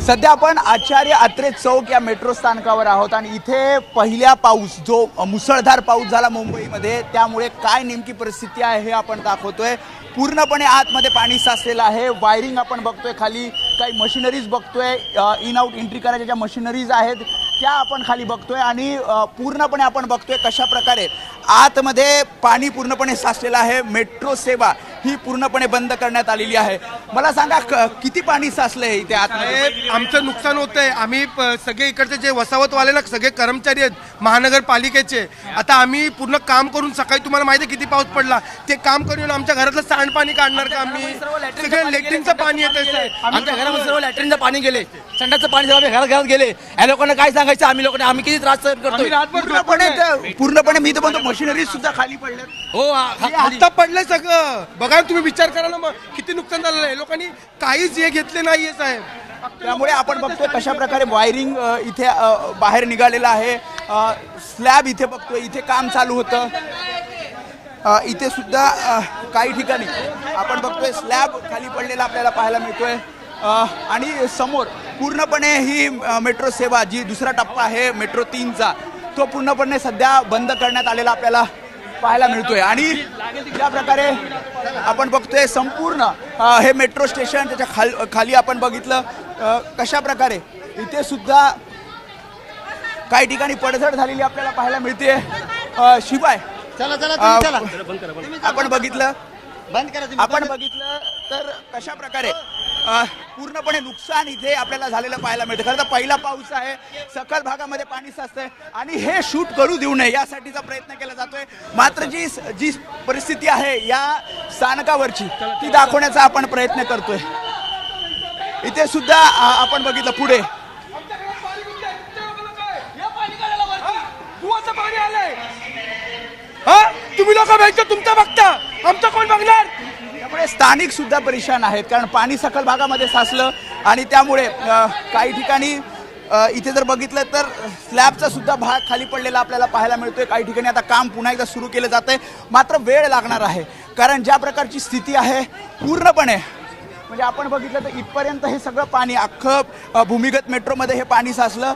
सध्या आपण आचार्य अत्रे चौक या मेट्रो स्थानकावर आहोत आणि इथे पहिला पाऊस जो मुसळधार पाऊस झाला मुंबईमध्ये त्यामुळे काय नेमकी परिस्थिती आहे हे आपण दाखवतोय। पूर्णपणे आतमध्ये पाणी साचलेलं आहे। वायरिंग आपण बघतोय, खाली काही मशिनरीज बघतोय, इन आउट एंट्री करायच्या ज्या मशिनरीज आहेत त्या आपण खाली बघतोय आणि पूर्णपणे आपण बघतोय कशा प्रकारे आतमध्ये पाणी पूर्णपणे साचलेलं आहे। मेट्रो सेवा ही पूर्णपणे बंद करण्यात आलेली आहे। मला सांगा किती पाणी साचलंय इथे आतमध्ये? आमचं नुकसान होतंय। आम्ही सगळे इकडचे जे वसावतवाले ना सगळे कर्मचारी आहेत महानगरपालिकेचे, आता आम्ही पूर्ण काम करून सकाळी तुम्हाला माहिती आहे किती पाऊस पडला, ते काम करून आमच्या घरातलं सांडपाणी काढणार का आम्ही? सगळं लेट्रिनचं पाणी येतंय। आमच्या घरामध्ये सर्व लॅट्रिनचं पाणी गेले, संडासचं पाणी सर्व घरात गेले। या लोकांना काय सांगायचं? आम्ही किती त्रास सहन करतोय। पूर्णपणे मी तर म्हणतो मशिनरी सुद्धा खाली पडल्यात। हो, आता पडलंय सगळं। बघा तुम्ही विचार करा ना, मग किती नुकसान झालेलं आहे। लोकांनी काहीच हे घेतले नाहीये साहेब। त्यामुळे आपण बघतोय कशा प्रकारे वायरिंग इथे बाहेर निघालेलं आहे। स्लॅब इथे बघतोय, इथे काम चालू होतं। इथे सुद्धा काही ठिकाणी आपण बघतोय स्लॅब खाली पडलेला आपल्याला पाहायला मिळतोय। आणि समोर पूर्णपणे ही मेट्रो सेवा जी दुसरा टप्पा आहे मेट्रो 3चा तो पूर्णपणे सध्या बंद करण्यात आलेला आपल्याला पाहायला मिळतोय। आणि ज्या प्रकारे आपण बघतोय संपूर्ण हे मेट्रो स्टेशन त्याच्या खाली आपण बघितलं कशा प्रकारे इथे सुद्धा काही ठिकाणी पडझड झालेली आपल्याला पाहायला मिळते। शिवाय आपण बघितलं तर कशा प्रकारे पूर्णपणे नुकसान इथे आपल्याला झालेलं पाहायला मिळतं। खरं तर पहिला पाऊस आहे, सखल भागामध्ये पाणी साचतंय आणि हे शूट करू देऊ नये यासाठीचा प्रयत्न केला जातोय। मात्र जी परिस्थिती आहे या स्थानकावरची ती दाखवण्याचा आपण प्रयत्न करतोय। इथे सुद्धा आपण बघितलं पुढे तुम्ही लोक बघता, तुमचं बघता, आमचं कोण बघणार? त्यामुळे स्थानिक सुद्धा परेशान आहेत, कारण पाणी सखल भागामध्ये साचलं आणि त्यामुळे काही ठिकाणी इथे जर बघितलं तर स्लॅबचा सुद्धा भाग खाली पडलेला आपल्याला पाहायला मिळतोय। काही ठिकाणी आता काम पुन्हा एकदा सुरू केलं जात आहे, मात्र वेळ लागणार आहे, कारण ज्या प्रकारची स्थिती आहे पूर्णपणे म्हणजे आपण बघितलं तर इथपर्यंत हे सगळं पाणी अख्खं भूमिगत मेट्रोमध्ये हे पाणी साचलं